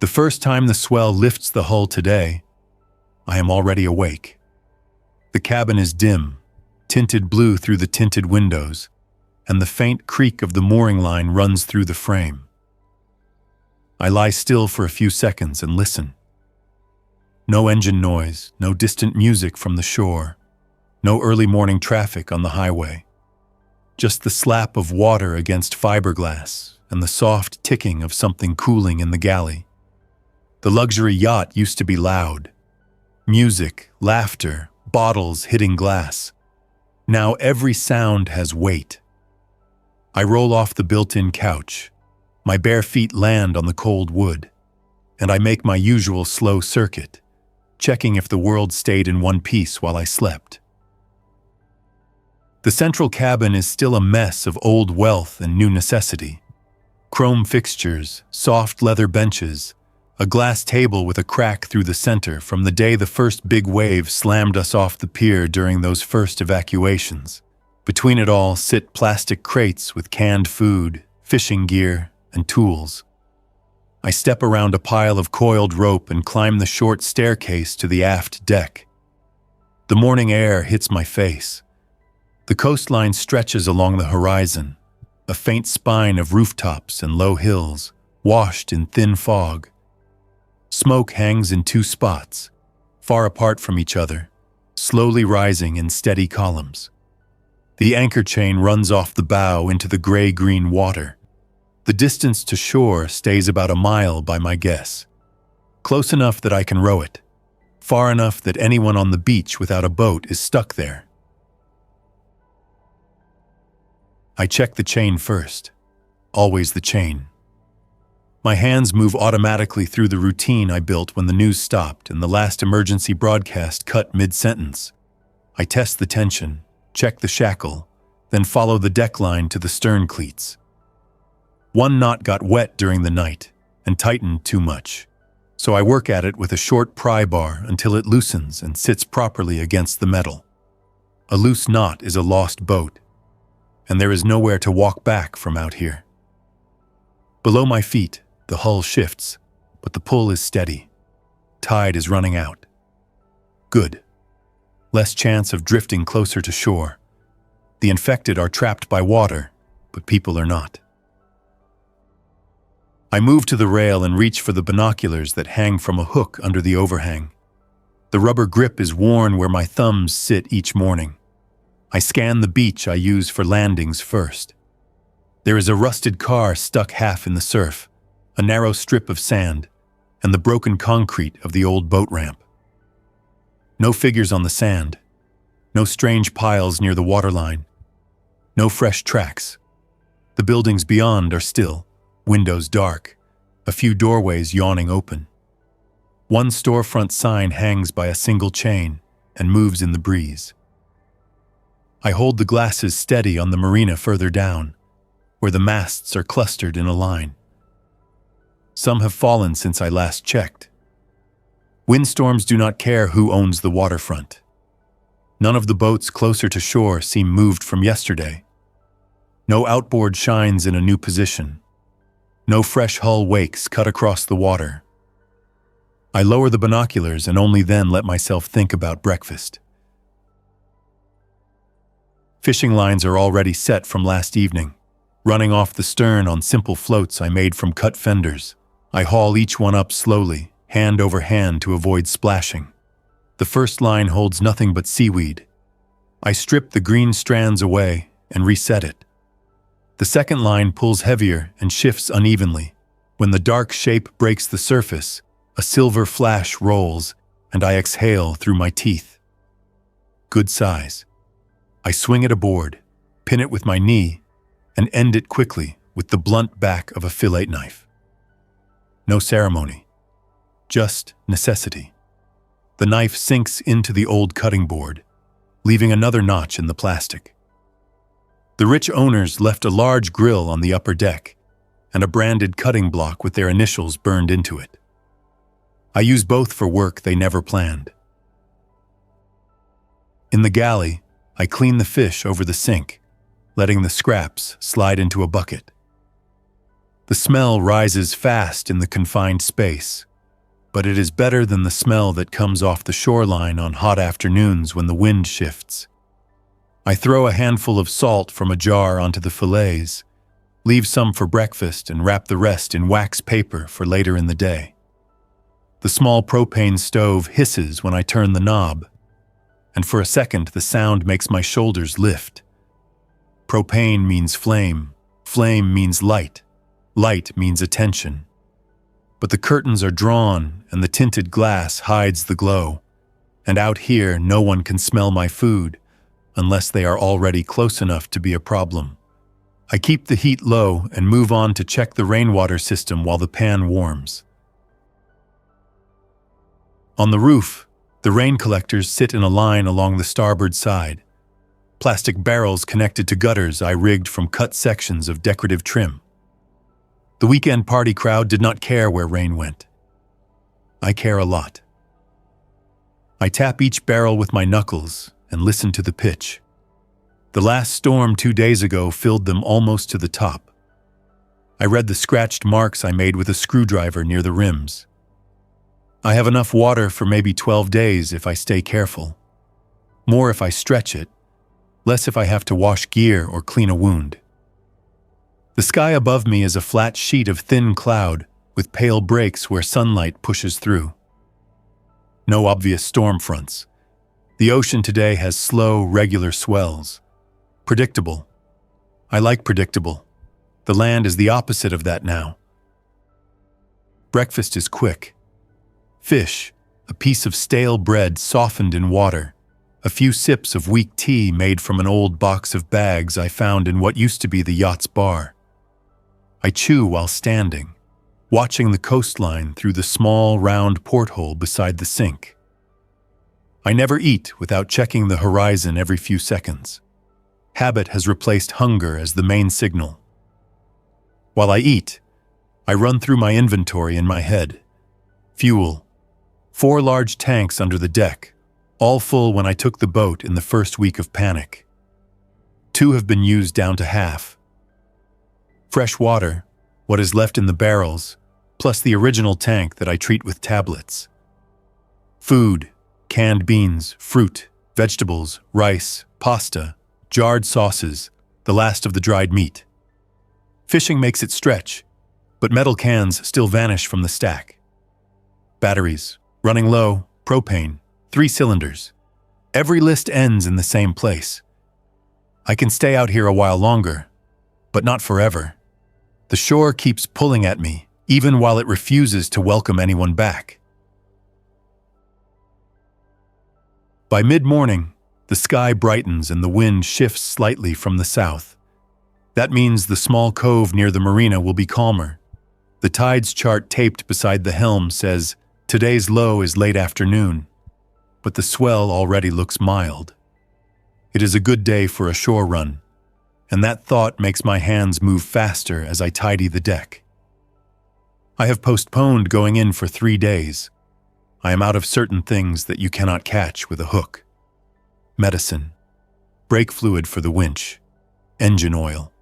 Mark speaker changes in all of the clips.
Speaker 1: The first time the swell lifts the hull today, I am already awake. The cabin is dim, tinted blue through the tinted windows, and the faint creak of the mooring line runs through the frame. I lie still for a few seconds and listen. No engine noise, no distant music from the shore, no early morning traffic on the highway. Just the slap of water against fiberglass and the soft ticking of something cooling in the galley. The luxury yacht used to be loud. Music, laughter, bottles hitting glass. Now every sound has weight. I roll off the built-in couch. My bare feet land on the cold wood, and I make my usual slow circuit, checking if the world stayed in one piece while I slept. The central cabin is still a mess of old wealth and new necessity. Chrome fixtures, soft leather benches, a glass table with a crack through the center from the day the first big wave slammed us off the pier during those first evacuations. Between it all sit plastic crates with canned food, fishing gear, and tools. I step around a pile of coiled rope and climb the short staircase to the aft deck. The morning air hits my face. The coastline stretches along the horizon, a faint spine of rooftops and low hills, washed in thin fog. Smoke hangs in two spots, far apart from each other, slowly rising in steady columns. The anchor chain runs off the bow into the gray-green water. The distance to shore stays about a mile by my guess. Close enough that I can row it, far enough that anyone on the beach without a boat is stuck there. I check the chain first, always the chain. My hands move automatically through the routine I built when the news stopped and the last emergency broadcast cut mid-sentence. I test the tension, check the shackle, then follow the deck line to the stern cleats. One knot got wet during the night and tightened too much, so I work at it with a short pry bar until it loosens and sits properly against the metal. A loose knot is a lost boat, and there is nowhere to walk back from out here. Below my feet, the hull shifts, but the pull is steady. Tide is running out. Good. Less chance of drifting closer to shore. The infected are trapped by water, but people are not. I move to the rail and reach for the binoculars that hang from a hook under the overhang. The rubber grip is worn where my thumbs sit each morning. I scan the beach I use for landings first. There is a rusted car stuck half in the surf, a narrow strip of sand, and the broken concrete of the old boat ramp. No figures on the sand, no strange piles near the waterline, no fresh tracks. The buildings beyond are still, windows dark, a few doorways yawning open. One storefront sign hangs by a single chain and moves in the breeze. I hold the glasses steady on the marina further down, where the masts are clustered in a line. Some have fallen since I last checked. Windstorms do not care who owns the waterfront. None of the boats closer to shore seem moved from yesterday. No outboard shines in a new position. No fresh hull wakes cut across the water. I lower the binoculars and only then let myself think about breakfast. Fishing lines are already set from last evening, running off the stern on simple floats I made from cut fenders. I haul each one up slowly, hand over hand to avoid splashing. The first line holds nothing but seaweed. I strip the green strands away and reset it. The second line pulls heavier and shifts unevenly. When the dark shape breaks the surface, a silver flash rolls, and I exhale through my teeth. Good size. I swing it aboard, pin it with my knee, and end it quickly with the blunt back of a fillet knife. No ceremony, just necessity. The knife sinks into the old cutting board, leaving another notch in the plastic. The rich owners left a large grill on the upper deck and a branded cutting block with their initials burned into it. I use both for work they never planned. In the galley, I clean the fish over the sink, letting the scraps slide into a bucket. The smell rises fast in the confined space, but it is better than the smell that comes off the shoreline on hot afternoons when the wind shifts. I throw a handful of salt from a jar onto the fillets, leave some for breakfast, and wrap the rest in wax paper for later in the day. The small propane stove hisses when I turn the knob, and for a second the sound makes my shoulders lift. Propane means flame, flame means light, light means attention. But the curtains are drawn and the tinted glass hides the glow, and out here no one can smell my food unless they are already close enough to be a problem. I keep the heat low and move on to check the rainwater system while the pan warms. On the roof, the rain collectors sit in a line along the starboard side. Plastic barrels connected to gutters I rigged from cut sections of decorative trim. The weekend party crowd did not care where rain went. I care a lot. I tap each barrel with my knuckles and listen to the pitch. The last storm 2 days ago filled them almost to the top. I read the scratched marks I made with a screwdriver near the rims. I have enough water for maybe 12 days if I stay careful. More if I stretch it, less if I have to wash gear or clean a wound. The sky above me is a flat sheet of thin cloud with pale breaks where sunlight pushes through. No obvious storm fronts. The ocean today has slow, regular swells. Predictable. I like predictable. The land is the opposite of that now. Breakfast is quick. Fish, a piece of stale bread softened in water, a few sips of weak tea made from an old box of bags I found in what used to be the yacht's bar. I chew while standing, watching the coastline through the small, round porthole beside the sink. I never eat without checking the horizon every few seconds. Habit has replaced hunger as the main signal. While I eat, I run through my inventory in my head. Fuel. 4 large tanks under the deck, all full when I took the boat in the first week of panic. 2 have been used down to half. Fresh water, what is left in the barrels, plus the original tank that I treat with tablets. Food, canned beans, fruit, vegetables, rice, pasta, jarred sauces, the last of the dried meat. Fishing makes it stretch, but metal cans still vanish from the stack. Batteries, running low, propane, 3 cylinders. Every list ends in the same place. I can stay out here a while longer, but not forever. The shore keeps pulling at me, even while it refuses to welcome anyone back. By mid-morning, the sky brightens and the wind shifts slightly from the south. That means the small cove near the marina will be calmer. The tides chart taped beside the helm says, "Today's low is late afternoon," but the swell already looks mild. It is a good day for a shore run, and that thought makes my hands move faster as I tidy the deck. I have postponed going in for 3 days. I am out of certain things that you cannot catch with a hook. Medicine, brake fluid for the winch, engine oil.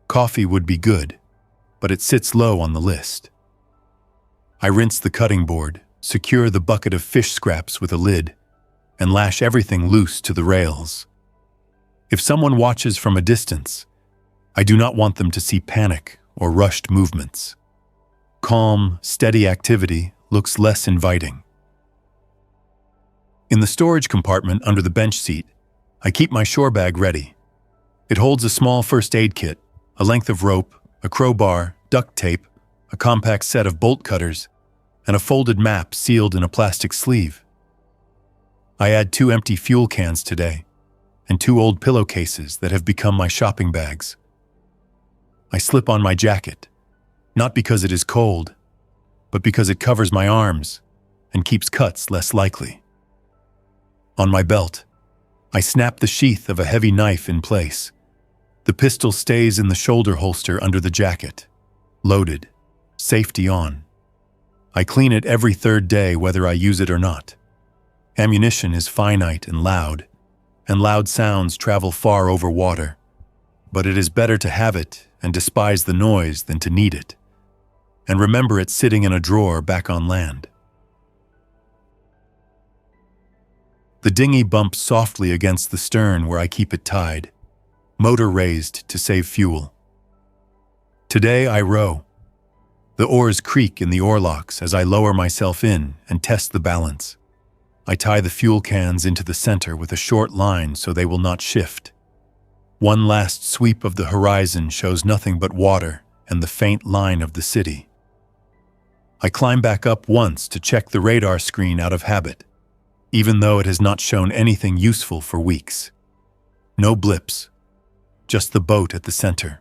Speaker 1: Coffee would be good, but it sits low on the list. I rinse the cutting board, secure the bucket of fish scraps with a lid, and lash everything loose to the rails. If someone watches from a distance, I do not want them to see panic or rushed movements. Calm, steady activity looks less inviting. In the storage compartment under the bench seat, I keep my shore bag ready. It holds a small first aid kit, a length of rope, a crowbar, duct tape, a compact set of bolt cutters, and a folded map sealed in a plastic sleeve. I add 2 empty fuel cans today, and 2 old pillowcases that have become my shopping bags. I slip on my jacket, not because it is cold, but because it covers my arms and keeps cuts less likely. On my belt, I snap the sheath of a heavy knife in place. The pistol stays in the shoulder holster under the jacket, loaded, safety on. I clean it every 3rd day whether I use it or not. Ammunition is finite and loud sounds travel far over water. but it is better to have it and despise the noise than to need it, and remember it sitting in a drawer back on land. The dinghy bumps softly against the stern where I keep it tied, motor raised to save fuel. Today I row. The oars creak in the oarlocks as I lower myself in and test the balance. I tie the fuel cans into the center with a short line so they will not shift. One last sweep of the horizon shows nothing but water and the faint line of the city. I climb back up once to check the radar screen out of habit, even though it has not shown anything useful for weeks. No blips, just the boat at the center.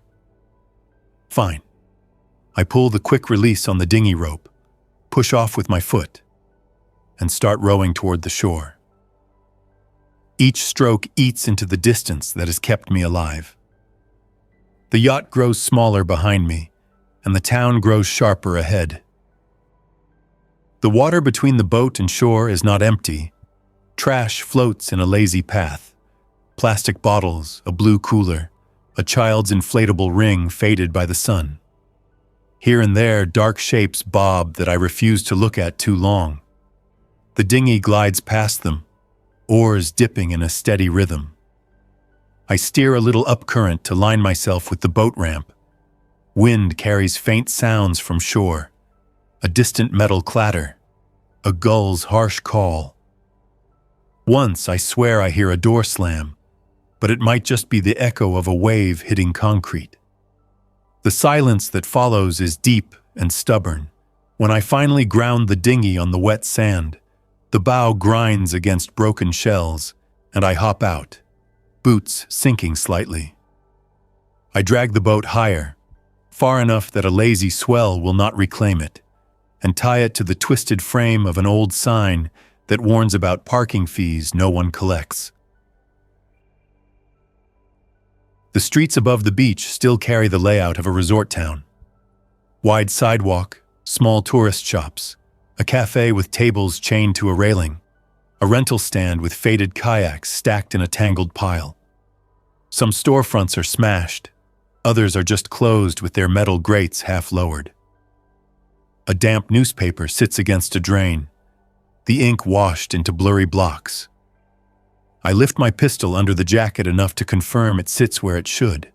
Speaker 1: Fine. I pull the quick release on the dinghy rope, push off with my foot, and start rowing toward the shore. Each stroke eats into the distance that has kept me alive. The yacht grows smaller behind me, and the town grows sharper ahead. The water between the boat and shore is not empty. Trash floats in a lazy path. Plastic bottles, a blue cooler, a child's inflatable ring faded by the sun. Here and there, dark shapes bob that I refuse to look at too long. The dinghy glides past them, oars dipping in a steady rhythm. I steer a little upcurrent to line myself with the boat ramp. Wind carries faint sounds from shore, a distant metal clatter, a gull's harsh call. Once I swear I hear a door slam, but it might just be the echo of a wave hitting concrete. The silence that follows is deep and stubborn. When I finally ground the dinghy on the wet sand, the bow grinds against broken shells, and I hop out, boots sinking slightly. I drag the boat higher, far enough that a lazy swell will not reclaim it, and tie it to the twisted frame of an old sign that warns about parking fees no one collects. The streets above the beach still carry the layout of a resort town. Wide sidewalk, small tourist shops, a cafe with tables chained to a railing, a rental stand with faded kayaks stacked in a tangled pile. Some storefronts are smashed, others are just closed with their metal grates half lowered. A damp newspaper sits against a drain, the ink washed into blurry blocks. I lift my pistol under the jacket enough to confirm it sits where it should,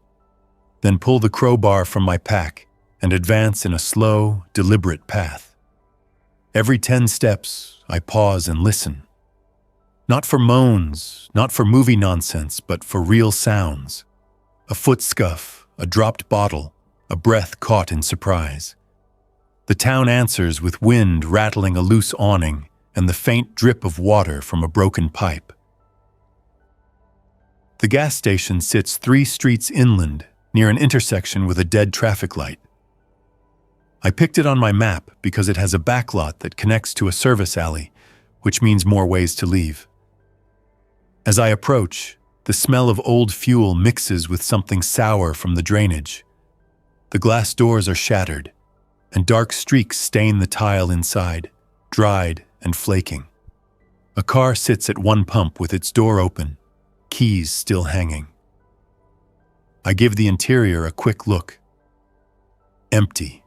Speaker 1: then pull the crowbar from my pack and advance in a slow, deliberate path. Every 10 steps, I pause and listen. Not for moans, not for movie nonsense, but for real sounds. A foot scuff, a dropped bottle, a breath caught in surprise. The town answers with wind rattling a loose awning and the faint drip of water from a broken pipe. The gas station sits 3 streets inland, near an intersection with a dead traffic light. I picked it on my map because it has a backlot that connects to a service alley, which means more ways to leave. As I approach, the smell of old fuel mixes with something sour from the drainage. The glass doors are shattered, and dark streaks stain the tile inside, dried and flaking. A car sits at one pump with its door open, keys still hanging. I give the interior a quick look. Empty.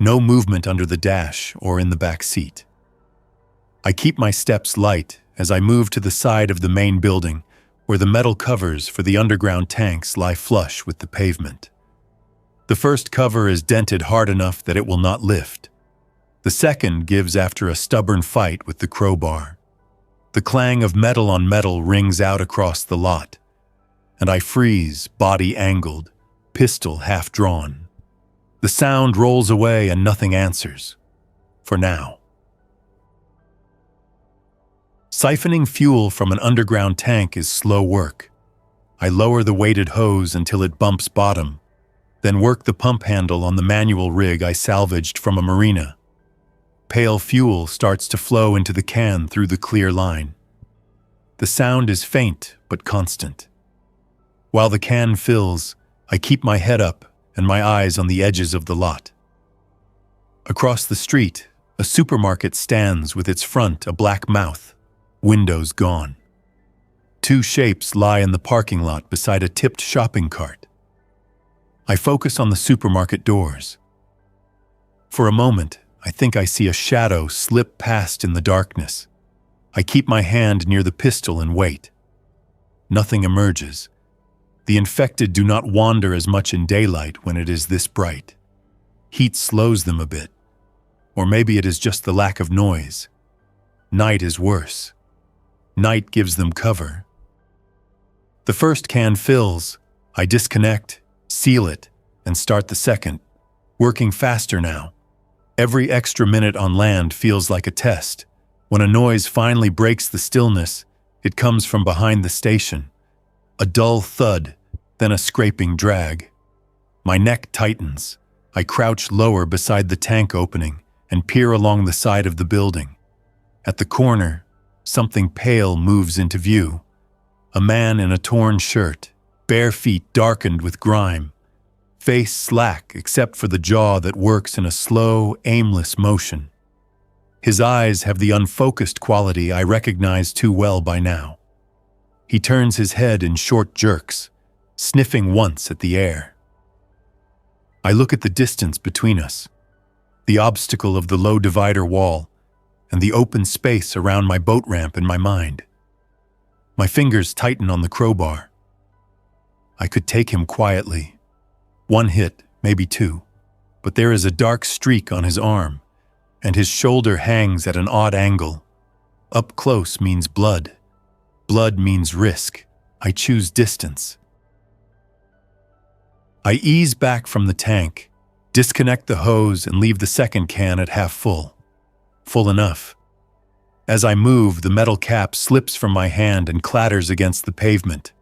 Speaker 1: No movement under the dash or in the back seat. I keep my steps light as I move to the side of the main building, where the metal covers for the underground tanks lie flush with the pavement. The first cover is dented hard enough that it will not lift. The second gives after a stubborn fight with the crowbar. The clang of metal on metal rings out across the lot, and I freeze, body angled, pistol half drawn. The sound rolls away and nothing answers. For now. Siphoning fuel from an underground tank is slow work. I lower the weighted hose until it bumps bottom, then work the pump handle on the manual rig I salvaged from a marina. Pale fuel starts to flow into the can through the clear line. The sound is faint but constant. While the can fills, I keep my head up and my eyes on the edges of the lot. Across the street, a supermarket stands with its front a black mouth, windows gone. Two shapes lie in the parking lot beside a tipped shopping cart. I focus on the supermarket doors. For a moment, I think I see a shadow slip past in the darkness. I keep my hand near the pistol and wait. Nothing emerges. The infected do not wander as much in daylight when it is this bright. Heat slows them a bit. Or maybe it is just the lack of noise. Night is worse. Night gives them cover. The first can fills. I disconnect, seal it, and start the second, working faster now. Every extra minute on land feels like a test. When a noise finally breaks the stillness, it comes from behind the station. A dull thud, then a scraping drag. My neck tightens. I crouch lower beside the tank opening and peer along the side of the building. At the corner, something pale moves into view. A man in a torn shirt, bare feet darkened with grime, face slack except for the jaw that works in a slow, aimless motion. His eyes have the unfocused quality I recognize too well by now. He turns his head in short jerks, sniffing once at the air. I look at the distance between us, the obstacle of the low divider wall, and the open space around my boat ramp in my mind. My fingers tighten on the crowbar. I could take him quietly. One hit, maybe two, but there is a dark streak on his arm, and his shoulder hangs at an odd angle. Up close means blood. Blood means risk. I choose distance. I ease back from the tank, disconnect the hose, and leave the second can at half full. Full enough. As I move, the metal cap slips from my hand and clatters against the pavement.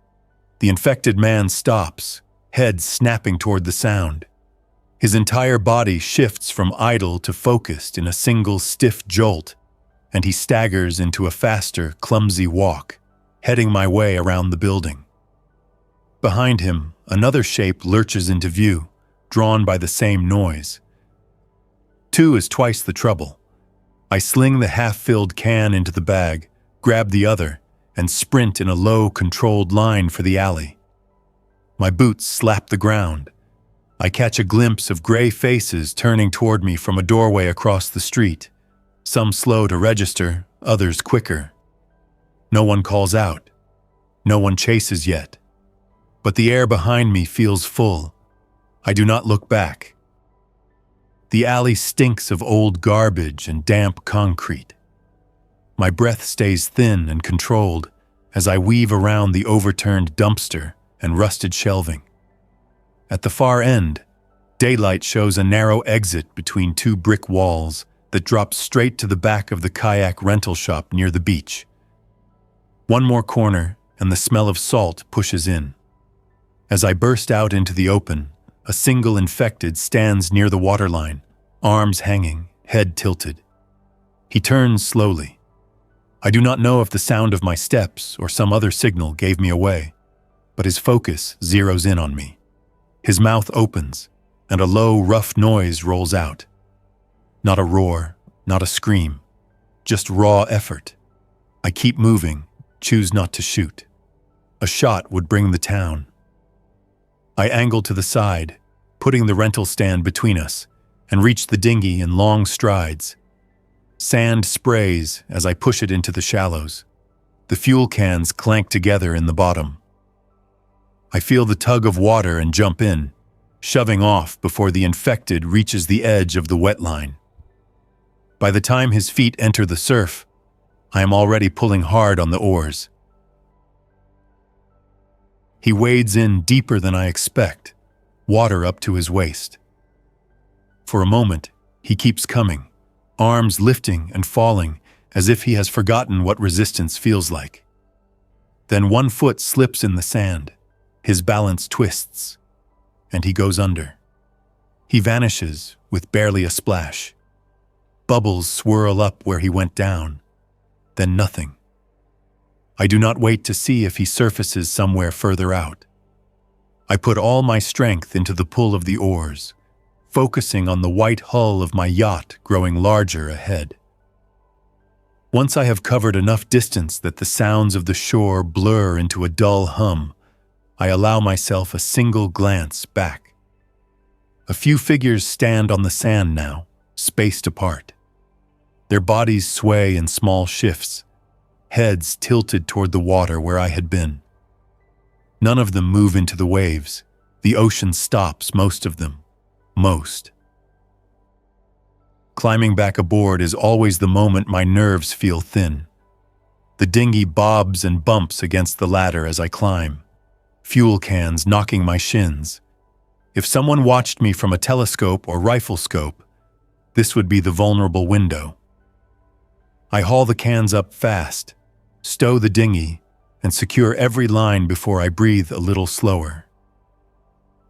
Speaker 1: The infected man stops, head snapping toward the sound. His entire body shifts from idle to focused in a single stiff jolt, and he staggers into a faster, clumsy walk, heading my way around the building. Behind him, another shape lurches into view, drawn by the same noise. Two is twice the trouble. I sling the half-filled can into the bag, grab the other, and sprint in a low, controlled line for the alley. My boots slap the ground. I catch a glimpse of gray faces turning toward me from a doorway across the street, some slow to register, others quicker. No one calls out. No one chases yet. But the air behind me feels full. I do not look back. The alley stinks of old garbage and damp concrete. My breath stays thin and controlled as I weave around the overturned dumpster and rusted shelving. At the far end, daylight shows a narrow exit between two brick walls that drop straight to the back of the kayak rental shop near the beach. One more corner, and the smell of salt pushes in. As I burst out into the open, a single infected stands near the waterline, arms hanging, head tilted. He turns slowly. I do not know if the sound of my steps or some other signal gave me away, but his focus zeroes in on me. His mouth opens, and a low, rough noise rolls out. Not a roar, not a scream, just raw effort. I keep moving, choose not to shoot. A shot would bring the town. I angle to the side, putting the rental stand between us, and reach the dinghy in long strides. Sand sprays as I push it into the shallows. The fuel cans clank together in the bottom. I feel the tug of water and jump in, shoving off before the infected reaches the edge of the wet line. By the time his feet enter the surf, I am already pulling hard on the oars. He wades in deeper than I expect, water up to his waist. For a moment, he keeps coming, arms lifting and falling as if he has forgotten what resistance feels like. Then one foot slips in the sand, his balance twists, and he goes under. He vanishes with barely a splash. Bubbles swirl up where he went down, then nothing. I do not wait to see if he surfaces somewhere further out. I put all my strength into the pull of the oars, focusing on the white hull of my yacht growing larger ahead. Once I have covered enough distance that the sounds of the shore blur into a dull hum, I allow myself a single glance back. A few figures stand on the sand now, spaced apart. Their bodies sway in small shifts, heads tilted toward the water where I had been. None of them move into the waves. The ocean stops most of them. Most. Climbing back aboard is always the moment my nerves feel thin. The dinghy bobs and bumps against the ladder as I climb, fuel cans knocking my shins. If someone watched me from a telescope or rifle scope, this would be the vulnerable window. I haul the cans up fast, stow the dinghy, and secure every line before I breathe a little slower.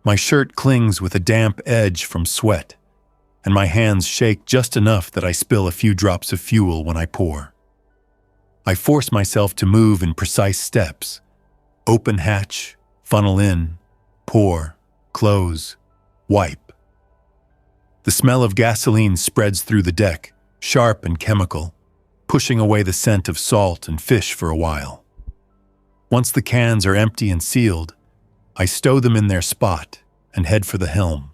Speaker 1: My shirt clings with a damp edge from sweat, and my hands shake just enough that I spill a few drops of fuel when I pour. I force myself to move in precise steps. Open hatch, funnel in, pour, close, wipe. The smell of gasoline spreads through the deck, sharp and chemical, pushing away the scent of salt and fish for a while. Once the cans are empty and sealed, I stow them in their spot and head for the helm.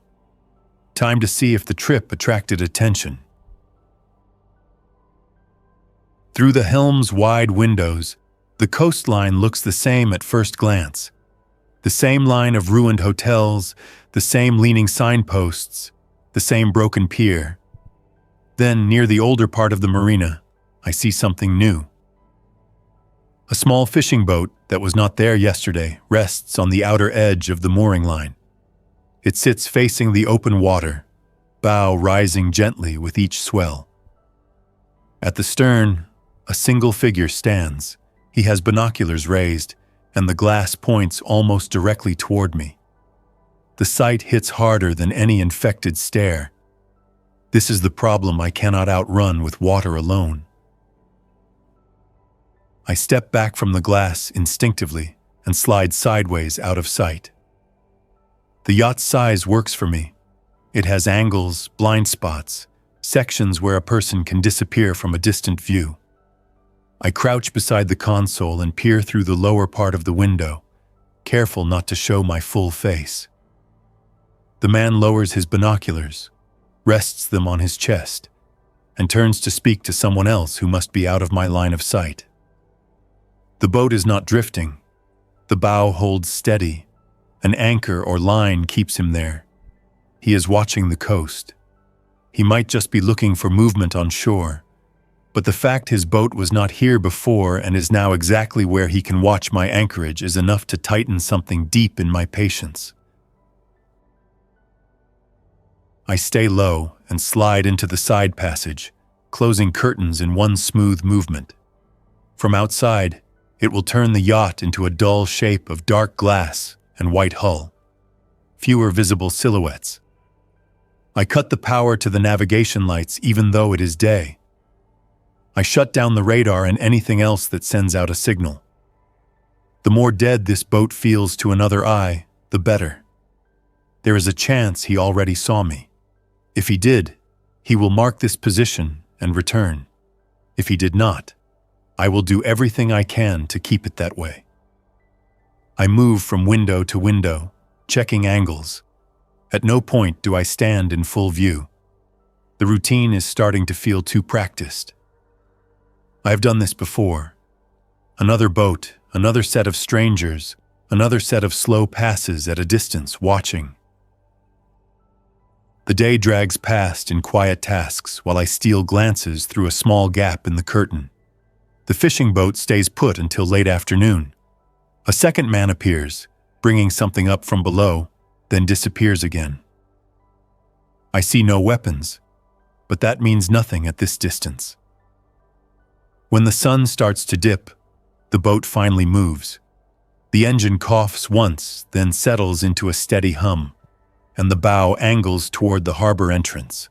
Speaker 1: Time to see if the trip attracted attention. Through the helm's wide windows, the coastline looks the same at first glance. The same line of ruined hotels, the same leaning signposts, the same broken pier. Then, near the older part of the marina, I see something new. A small fishing boat that was not there yesterday rests on the outer edge of the mooring line. It sits facing the open water, bow rising gently with each swell. At the stern, a single figure stands. He has binoculars raised, and the glass points almost directly toward me. The sight hits harder than any infected stare. This is the problem I cannot outrun with water alone. I step back from the glass instinctively and slide sideways out of sight. The yacht's size works for me. It has angles, blind spots, sections where a person can disappear from a distant view. I crouch beside the console and peer through the lower part of the window, careful not to show my full face. The man lowers his binoculars, rests them on his chest, and turns to speak to someone else who must be out of my line of sight. The boat is not drifting. The bow holds steady. An anchor or line keeps him there. He is watching the coast. He might just be looking for movement on shore, but the fact his boat was not here before and is now exactly where he can watch my anchorage is enough to tighten something deep in my patience. I stay low and slide into the side passage, closing curtains in one smooth movement. From outside, it will turn the yacht into a dull shape of dark glass and white hull. Fewer visible silhouettes. I cut the power to the navigation lights even though it is day. I shut down the radar and anything else that sends out a signal. The more dead this boat feels to another eye, the better. There is a chance he already saw me. If he did, he will mark this position and return. If he did not, I will do everything I can to keep it that way. I move from window to window, checking angles. At no point do I stand in full view. The routine is starting to feel too practiced. I have done this before. Another boat, another set of strangers, another set of slow passes at a distance, watching. The day drags past in quiet tasks while I steal glances through a small gap in the curtain. The fishing boat stays put until late afternoon. A second man appears, bringing something up from below, then disappears again. I see no weapons, but that means nothing at this distance. When the sun starts to dip, the boat finally moves. The engine coughs once, then settles into a steady hum, and the bow angles toward the harbor entrance.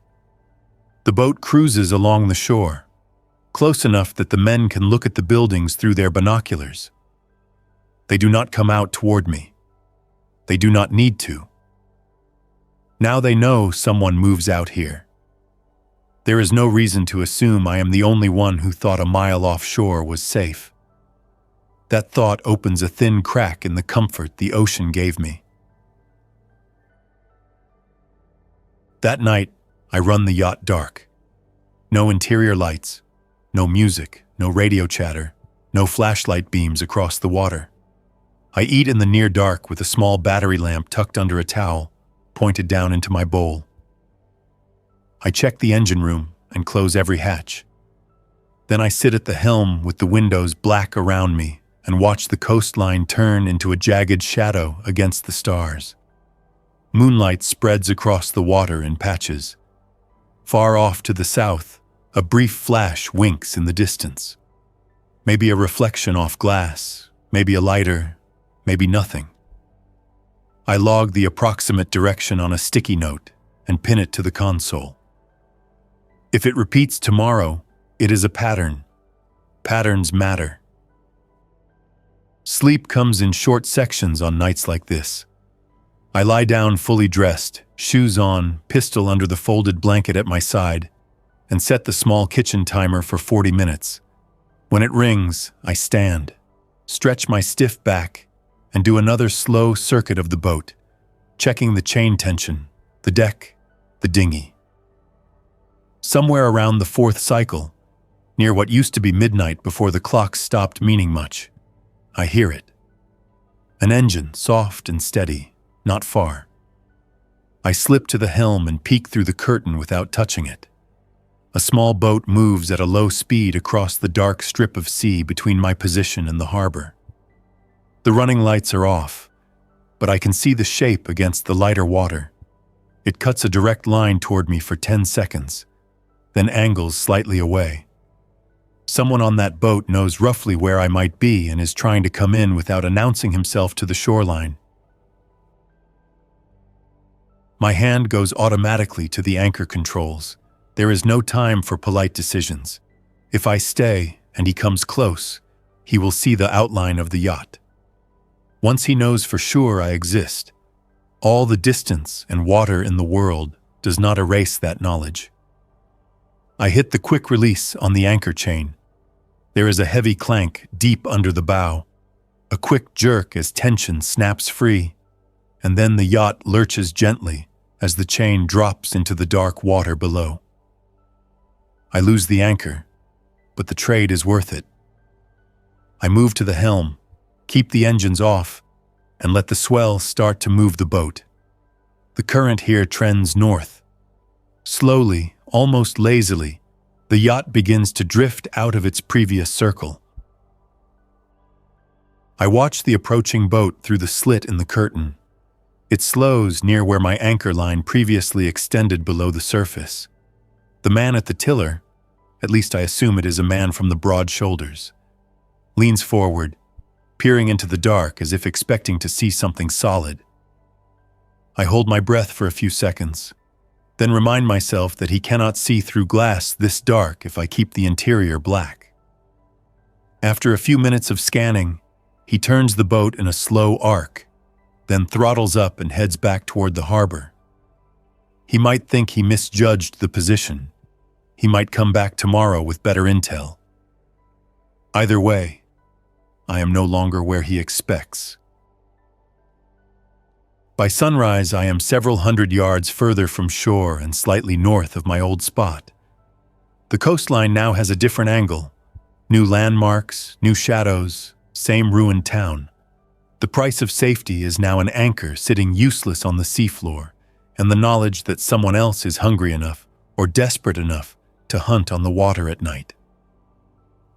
Speaker 1: The boat cruises along the shore, close enough that the men can look at the buildings through their binoculars. They do not come out toward me. They do not need to. Now they know someone moves out here. There is no reason to assume I am the only one who thought a mile offshore was safe. That thought opens a thin crack in the comfort the ocean gave me. That night, I run the yacht dark. No interior lights, no music, no radio chatter, no flashlight beams across the water. I eat in the near dark with a small battery lamp tucked under a towel, pointed down into my bowl. I check the engine room and close every hatch. Then I sit at the helm with the windows black around me and watch the coastline turn into a jagged shadow against the stars. Moonlight spreads across the water in patches. Far off to the south, a brief flash winks in the distance. Maybe a reflection off glass, maybe a lighter, maybe nothing. I log the approximate direction on a sticky note and pin it to the console. If it repeats tomorrow, it is a pattern. Patterns matter. Sleep comes in short sections on nights like this. I lie down fully dressed, shoes on, pistol under the folded blanket at my side, and set the small kitchen timer for 40 minutes. When it rings, I stand, stretch my stiff back, and do another slow circuit of the boat, checking the chain tension, the deck, the dinghy. Somewhere around the fourth cycle, near what used to be midnight before the clock stopped meaning much, I hear it. An engine, soft and steady, not far. I slip to the helm and peek through the curtain without touching it. A small boat moves at a low speed across the dark strip of sea between my position and the harbor. The running lights are off, but I can see the shape against the lighter water. It cuts a direct line toward me for 10 seconds, then angles slightly away. Someone on that boat knows roughly where I might be and is trying to come in without announcing himself to the shoreline. My hand goes automatically to the anchor controls. There is no time for polite decisions. If I stay and he comes close, he will see the outline of the yacht. Once he knows for sure I exist, all the distance and water in the world does not erase that knowledge. I hit the quick release on the anchor chain. There is a heavy clank deep under the bow, a quick jerk as tension snaps free, and then the yacht lurches gently as the chain drops into the dark water below. I lose the anchor, but the trade is worth it. I move to the helm, keep the engines off, and let the swell start to move the boat. The current here trends north. Slowly, almost lazily, the yacht begins to drift out of its previous circle. I watch the approaching boat through the slit in the curtain. It slows near where my anchor line previously extended below the surface. The man at the tiller, at least I assume it is a man from the broad shoulders, leans forward, peering into the dark as if expecting to see something solid. I hold my breath for a few seconds, then remind myself that he cannot see through glass this dark if I keep the interior black. After a few minutes of scanning, he turns the boat in a slow arc, then throttles up and heads back toward the harbor. He might think he misjudged the position. He might come back tomorrow with better intel. Either way, I am no longer where he expects. By sunrise, I am several hundred yards further from shore and slightly north of my old spot. The coastline now has a different angle. New landmarks, new shadows, same ruined town. The price of safety is now an anchor sitting useless on the seafloor, and the knowledge that someone else is hungry enough or desperate enough to hunt on the water at night.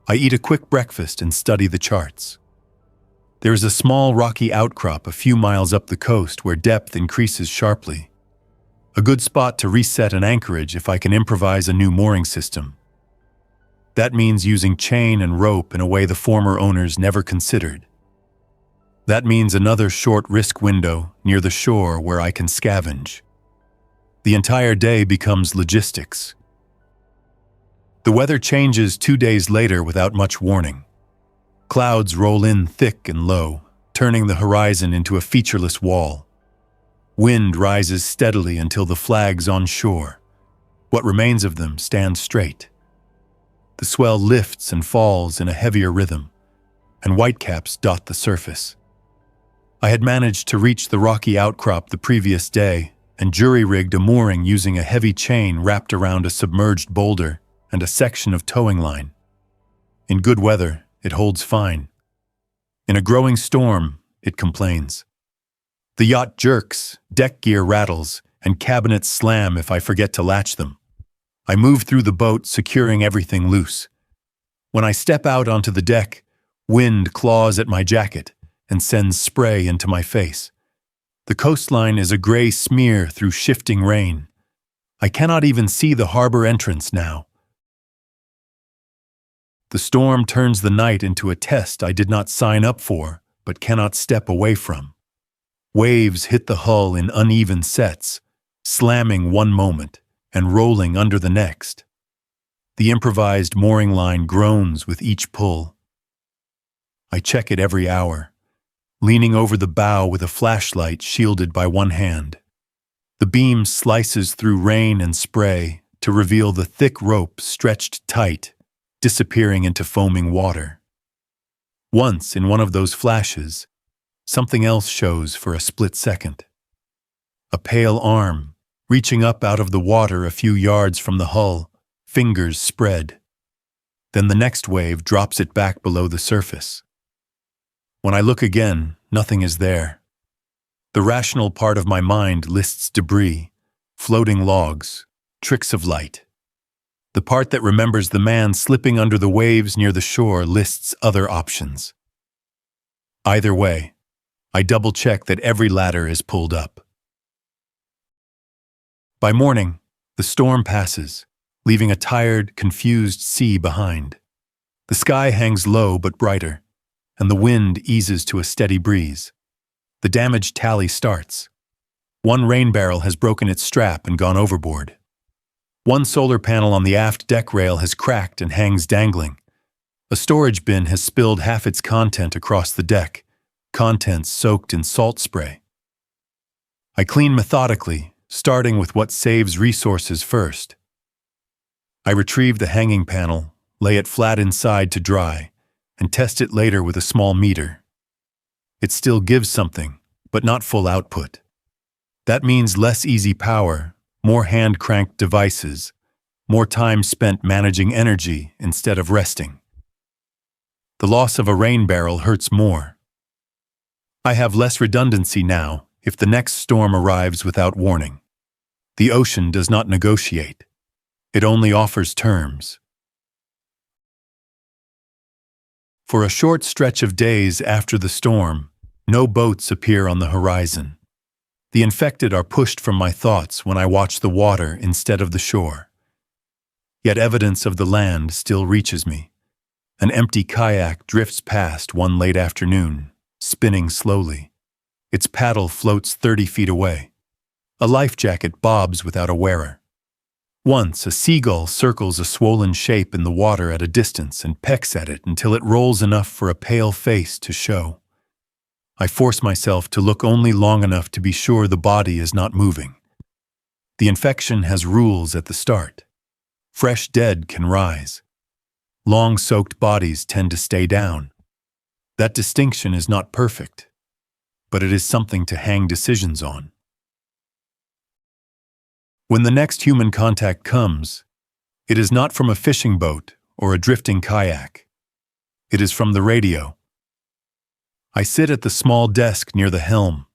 Speaker 1: I eat a quick breakfast and study the charts. There is a small rocky outcrop a few miles up the coast where depth increases sharply. A good spot to reset an anchorage if I can improvise a new mooring system. That means using chain and rope in a way the former owners never considered. That means another short risk window near the shore where I can scavenge. The entire day becomes logistics. The weather changes 2 days later without much warning. Clouds roll in thick and low, turning the horizon into a featureless wall. Wind rises steadily until the flags on shore. What remains of them stands straight. The swell lifts and falls in a heavier rhythm, and whitecaps dot the surface. I had managed to reach the rocky outcrop the previous day and jury-rigged a mooring using a heavy chain wrapped around a submerged boulder and a section of towing line. In good weather, it holds fine. In a growing storm, it complains. The yacht jerks, deck gear rattles, and cabinets slam if I forget to latch them. I move through the boat, securing everything loose. When I step out onto the deck, wind claws at my jacket and sends spray into my face. The coastline is a gray smear through shifting rain. I cannot even see the harbor entrance now. The storm turns the night into a test I did not sign up for, but cannot step away from. Waves hit the hull in uneven sets, slamming one moment and rolling under the next. The improvised mooring line groans with each pull. I check it every hour, leaning over the bow with a flashlight shielded by one hand. The beam slices through rain and spray to reveal the thick rope stretched tight, disappearing into foaming water. Once, in one of those flashes, something else shows for a split second. A pale arm, reaching up out of the water a few yards from the hull, fingers spread. Then the next wave drops it back below the surface. When I look again, nothing is there. The rational part of my mind lists debris, floating logs, tricks of light. The part that remembers the man slipping under the waves near the shore lists other options. Either way, I double-check that every ladder is pulled up. By morning, the storm passes, leaving a tired, confused sea behind. The sky hangs low but brighter, and the wind eases to a steady breeze. The damage tally starts. One rain barrel has broken its strap and gone overboard. One solar panel on the aft deck rail has cracked and hangs dangling. A storage bin has spilled half its content across the deck, contents soaked in salt spray. I clean methodically, starting with what saves resources first. I retrieve the hanging panel, lay it flat inside to dry, and test it later with a small meter. It still gives something, but not full output. That means less easy power, more hand-cranked devices, more time spent managing energy instead of resting. The loss of a rain barrel hurts more. I have less redundancy now if the next storm arrives without warning. The ocean does not negotiate. It only offers terms. For a short stretch of days after the storm, no boats appear on the horizon. The infected are pushed from my thoughts when I watch the water instead of the shore. Yet evidence of the land still reaches me. An empty kayak drifts past one late afternoon, spinning slowly. Its paddle floats 30 feet away. A life jacket bobs without a wearer. Once, a seagull circles a swollen shape in the water at a distance and pecks at it until it rolls enough for a pale face to show. I force myself to look only long enough to be sure the body is not moving. The infection has rules at the start. Fresh dead can rise. Long-soaked bodies tend to stay down. That distinction is not perfect, but it is something to hang decisions on. When the next human contact comes, it is not from a fishing boat or a drifting kayak. It is from the radio. I sit at the small desk near the helm,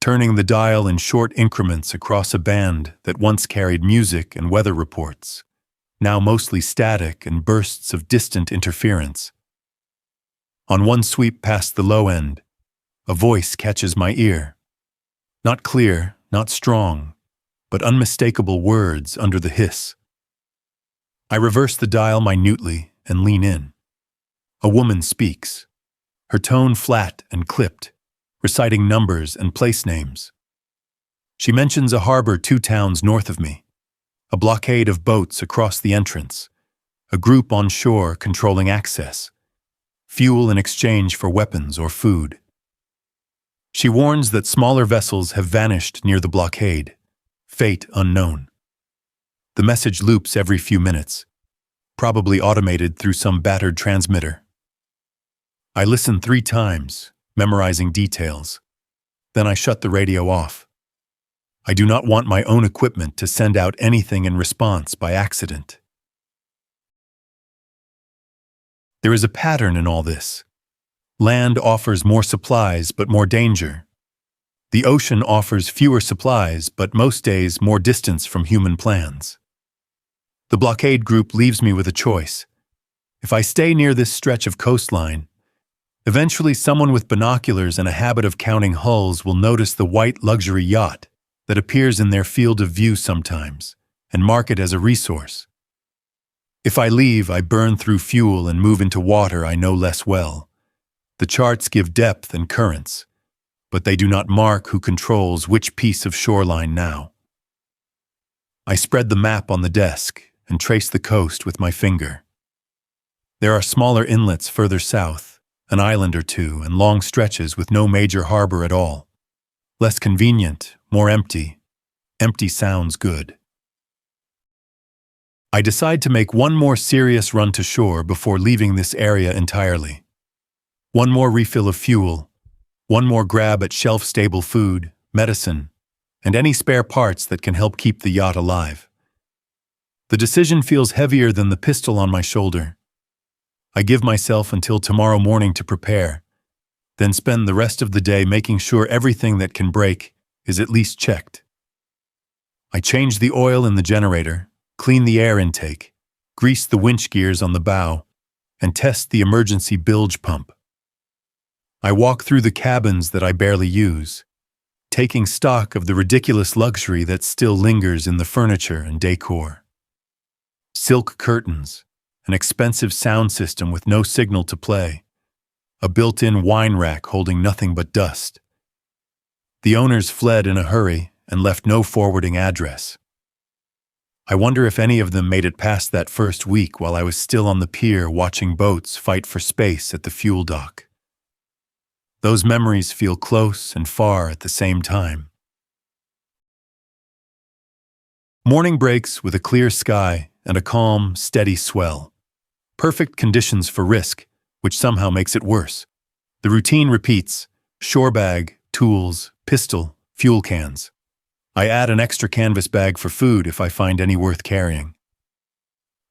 Speaker 1: turning the dial in short increments across a band that once carried music and weather reports, now mostly static and bursts of distant interference. On one sweep past the low end, a voice catches my ear. Not clear, not strong, but unmistakable words under the hiss. I reverse the dial minutely and lean in. A woman speaks, her tone flat and clipped, reciting numbers and place names. She mentions a harbor 2 towns north of me, a blockade of boats across the entrance, a group on shore controlling access, fuel in exchange for weapons or food. She warns that smaller vessels have vanished near the blockade, fate unknown. The message loops every few minutes, probably automated through some battered transmitter. I listen 3 times, memorizing details. Then I shut the radio off. I do not want my own equipment to send out anything in response by accident. There is a pattern in all this. Land offers more supplies but more danger. The ocean offers fewer supplies but most days more distance from human plans. The blockade group leaves me with a choice. If I stay near this stretch of coastline, eventually someone with binoculars and a habit of counting hulls will notice the white luxury yacht that appears in their field of view sometimes and mark it as a resource. If I leave, I burn through fuel and move into water I know less well. The charts give depth and currents, but they do not mark who controls which piece of shoreline now. I spread the map on the desk and trace the coast with my finger. There are smaller inlets further south, an island or two, and long stretches with no major harbor at all. Less convenient, more empty. Empty sounds good. I decide to make one more serious run to shore before leaving this area entirely. One more refill of fuel, one more grab at shelf-stable food, medicine, and any spare parts that can help keep the yacht alive. The decision feels heavier than the pistol on my shoulder. I give myself until tomorrow morning to prepare, then spend the rest of the day making sure everything that can break is at least checked. I change the oil in the generator, clean the air intake, grease the winch gears on the bow, and test the emergency bilge pump. I walk through the cabins that I barely use, taking stock of the ridiculous luxury that still lingers in the furniture and decor. Silk curtains, an expensive sound system with no signal to play, a built-in wine rack holding nothing but dust. The owners fled in a hurry and left no forwarding address. I wonder if any of them made it past that first week while I was still on the pier watching boats fight for space at the fuel dock. Those memories feel close and far at the same time. Morning breaks with a clear sky and a calm, steady swell. Perfect conditions for risk, which somehow makes it worse. The routine repeats: shore bag, tools, pistol, fuel cans. I add an extra canvas bag for food if I find any worth carrying.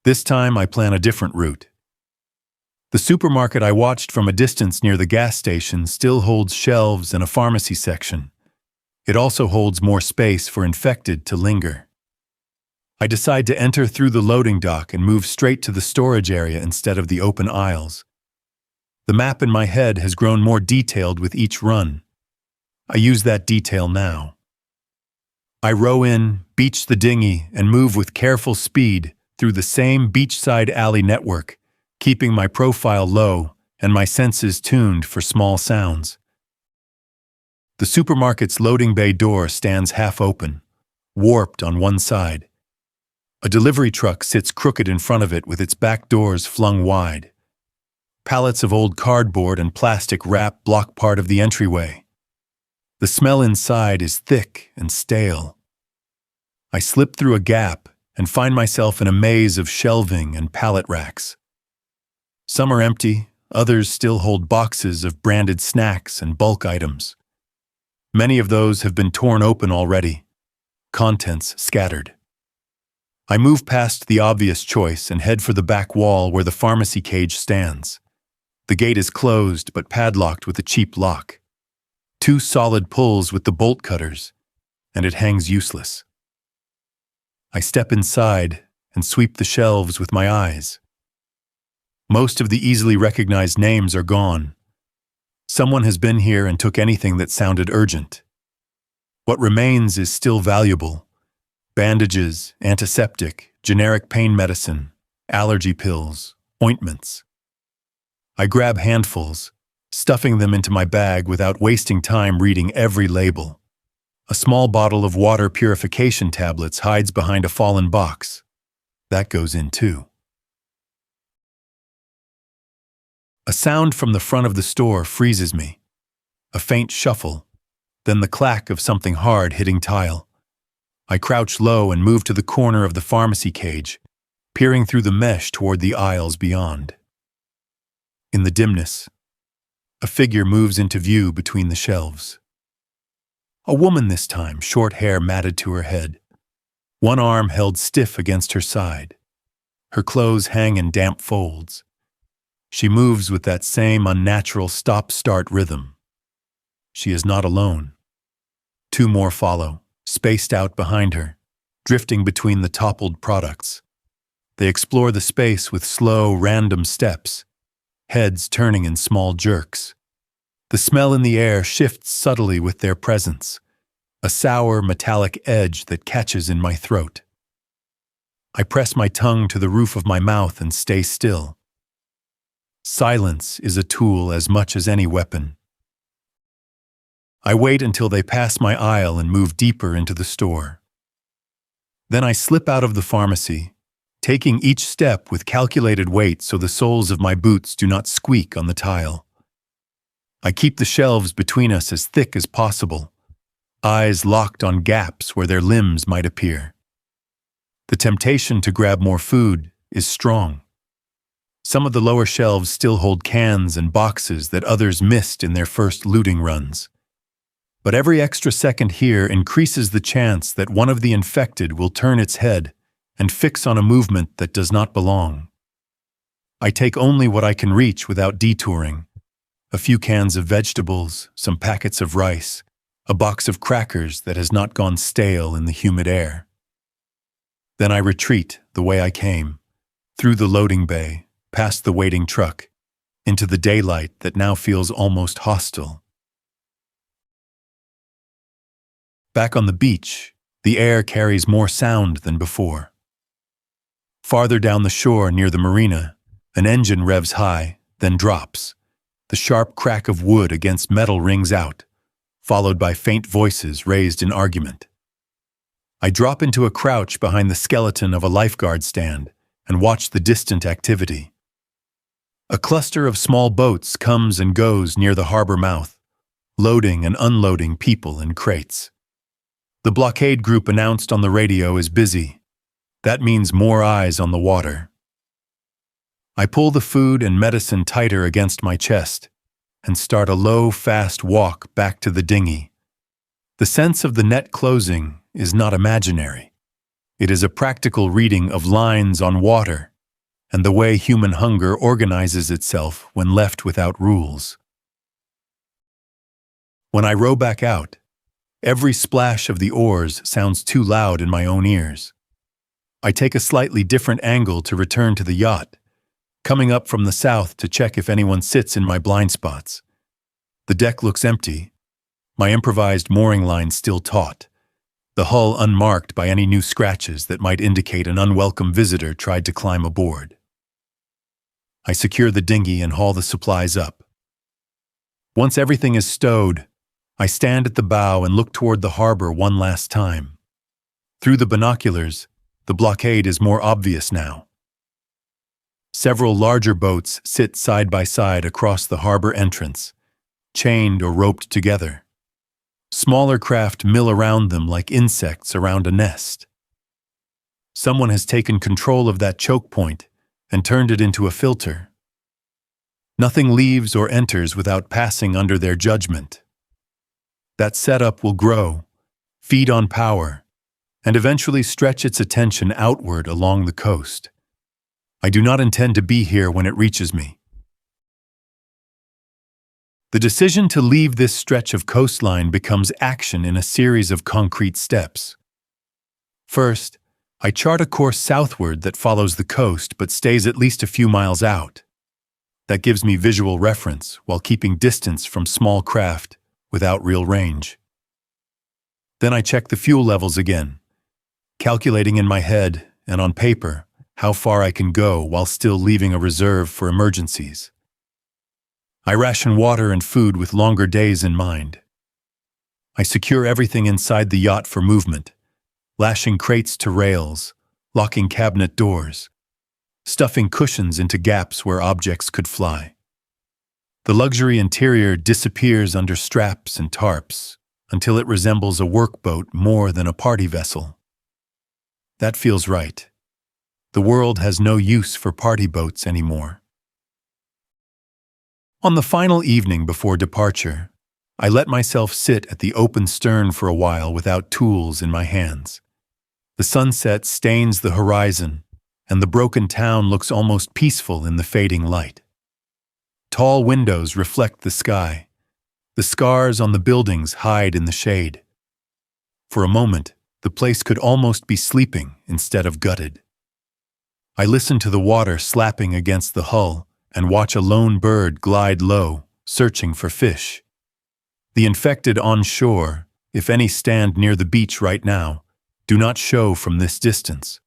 Speaker 1: This time I plan a different route. The supermarket I watched from a distance near the gas station still holds shelves and a pharmacy section. It also holds more space for infected to linger. I decide to enter through the loading dock and move straight to the storage area instead of the open aisles. The map in my head has grown more detailed with each run. I use that detail now. I row in, beach the dinghy, and move with careful speed through the same beachside alley network, keeping my profile low and my senses tuned for small sounds. The supermarket's loading bay door stands half open, warped on one side. A delivery truck sits crooked in front of it with its back doors flung wide. Pallets of old cardboard and plastic wrap block part of the entryway. The smell inside is thick and stale. I slip through a gap and find myself in a maze of shelving and pallet racks. Some are empty, others still hold boxes of branded snacks and bulk items. Many of those have been torn open already, contents scattered. I move past the obvious choice and head for the back wall where the pharmacy cage stands. The gate is closed but padlocked with a cheap lock. 2 solid pulls with the bolt cutters, and it hangs useless. I step inside and sweep the shelves with my eyes. Most of the easily recognized names are gone. Someone has been here and took anything that sounded urgent. What remains is still valuable. Bandages, antiseptic, generic pain medicine, allergy pills, ointments. I grab handfuls, stuffing them into my bag without wasting time reading every label. A small bottle of water purification tablets hides behind a fallen box. That goes in too. A sound from the front of the store freezes me. A faint shuffle, then the clack of something hard hitting tile. I crouch low and move to the corner of the pharmacy cage, peering through the mesh toward the aisles beyond. In the dimness, a figure moves into view between the shelves. A woman this time, short hair matted to her head, one arm held stiff against her side. Her clothes hang in damp folds. She moves with that same unnatural stop-start rhythm. She is not alone. Two more follow, spaced out behind her, drifting between the toppled products. They explore the space with slow, random steps, heads turning in small jerks. The smell in the air shifts subtly with their presence, a sour, metallic edge that catches in my throat. I press my tongue to the roof of my mouth and stay still. Silence is a tool as much as any weapon. I wait until they pass my aisle and move deeper into the store. Then I slip out of the pharmacy, taking each step with calculated weight so the soles of my boots do not squeak on the tile. I keep the shelves between us as thick as possible, eyes locked on gaps where their limbs might appear. The temptation to grab more food is strong. Some of the lower shelves still hold cans and boxes that others missed in their first looting runs. But every extra second here increases the chance that one of the infected will turn its head and fix on a movement that does not belong. I take only what I can reach without detouring. A few cans of vegetables, some packets of rice, a box of crackers that has not gone stale in the humid air. Then I retreat the way I came, through the loading bay, past the waiting truck, into the daylight that now feels almost hostile. Back on the beach, the air carries more sound than before. Farther down the shore near the marina, an engine revs high, then drops. The sharp crack of wood against metal rings out, followed by faint voices raised in argument. I drop into a crouch behind the skeleton of a lifeguard stand and watch the distant activity. A cluster of small boats comes and goes near the harbor mouth, loading and unloading people in crates. The blockade group announced on the radio is busy. That means more eyes on the water. I pull the food and medicine tighter against my chest and start a low, fast walk back to the dinghy. The sense of the net closing is not imaginary. It is a practical reading of lines on water and the way human hunger organizes itself when left without rules. When I row back out, every splash of the oars sounds too loud in my own ears. I take a slightly different angle to return to the yacht, coming up from the south to check if anyone sits in my blind spots. The deck looks empty, my improvised mooring line still taut, the hull unmarked by any new scratches that might indicate an unwelcome visitor tried to climb aboard. I secure the dinghy and haul the supplies up. Once everything is stowed, I stand at the bow and look toward the harbor one last time. Through the binoculars, the blockade is more obvious now. Several larger boats sit side by side across the harbor entrance, chained or roped together. Smaller craft mill around them like insects around a nest. Someone has taken control of that choke point and turned it into a filter. Nothing leaves or enters without passing under their judgment. That setup will grow, feed on power, and eventually stretch its attention outward along the coast. I do not intend to be here when it reaches me. The decision to leave this stretch of coastline becomes action in a series of concrete steps. First, I chart a course southward that follows the coast but stays at least a few miles out. That gives me visual reference while keeping distance from small craft without real range. Then I check the fuel levels again, calculating in my head and on paper how far I can go while still leaving a reserve for emergencies. I ration water and food with longer days in mind. I secure everything inside the yacht for movement, lashing crates to rails, locking cabinet doors, stuffing cushions into gaps where objects could fly. The luxury interior disappears under straps and tarps until it resembles a workboat more than a party vessel. That feels right. The world has no use for party boats anymore. On the final evening before departure, I let myself sit at the open stern for a while without tools in my hands. The sunset stains the horizon, and the broken town looks almost peaceful in the fading light. Tall windows reflect the sky. The scars on the buildings hide in the shade. For a moment, the place could almost be sleeping instead of gutted. I listen to the water slapping against the hull and watch a lone bird glide low, searching for fish. The infected on shore, if any stand near the beach right now, do not show from this distance.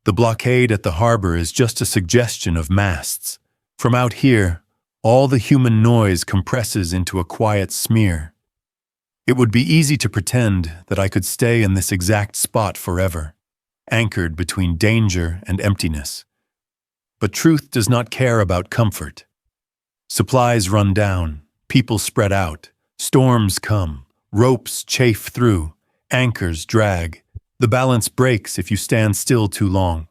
Speaker 1: The blockade at the harbor is just a suggestion of masts. From out here, all the human noise compresses into a quiet smear. It would be easy to pretend that I could stay in this exact spot forever, anchored between danger and emptiness. But truth does not care about comfort. Supplies run down, people spread out, storms come, ropes chafe through, anchors drag. The balance breaks if you stand still too long.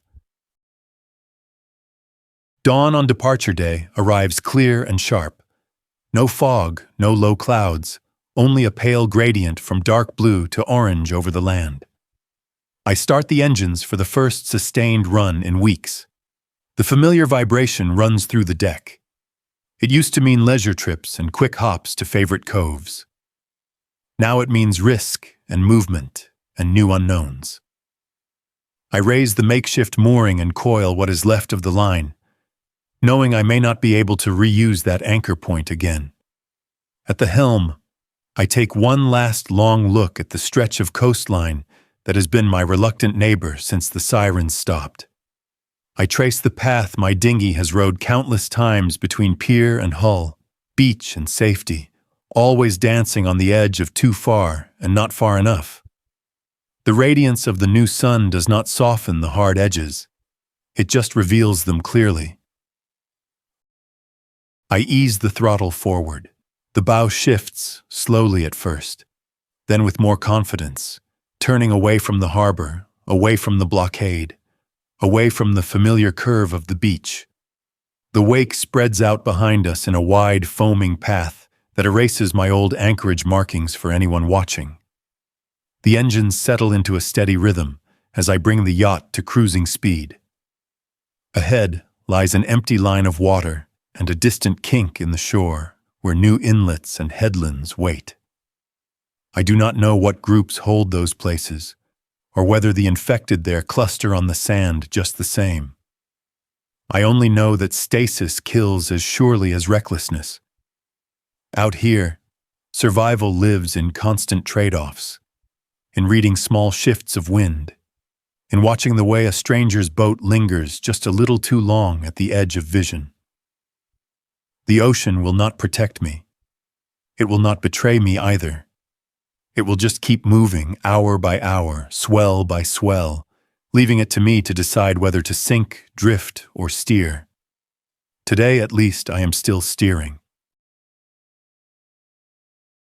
Speaker 1: Dawn on departure day arrives clear and sharp. No fog, no low clouds, only a pale gradient from dark blue to orange over the land. I start the engines for the first sustained run in weeks. The familiar vibration runs through the deck. It used to mean leisure trips and quick hops to favorite coves. Now it means risk and movement and new unknowns. I raise the makeshift mooring and coil what is left of the line, knowing I may not be able to reuse that anchor point again. At the helm, I take one last long look at the stretch of coastline that has been my reluctant neighbor since the sirens stopped. I trace the path my dinghy has rode countless times between pier and hull, beach and safety, always dancing on the edge of too far and not far enough. The radiance of the new sun does not soften the hard edges. It just reveals them clearly. I ease the throttle forward. The bow shifts, slowly at first, then with more confidence, turning away from the harbor, away from the blockade, away from the familiar curve of the beach. The wake spreads out behind us in a wide, foaming path that erases my old anchorage markings for anyone watching. The engines settle into a steady rhythm as I bring the yacht to cruising speed. Ahead lies an empty line of water and a distant kink in the shore where new inlets and headlands wait. I do not know what groups hold those places, or whether the infected there cluster on the sand just the same. I only know that stasis kills as surely as recklessness. Out here, survival lives in constant trade-offs, in reading small shifts of wind, in watching the way a stranger's boat lingers just a little too long at the edge of vision. The ocean will not protect me. It will not betray me either. It will just keep moving hour by hour, swell by swell, leaving it to me to decide whether to sink, drift, or steer. Today, at least, I am still steering.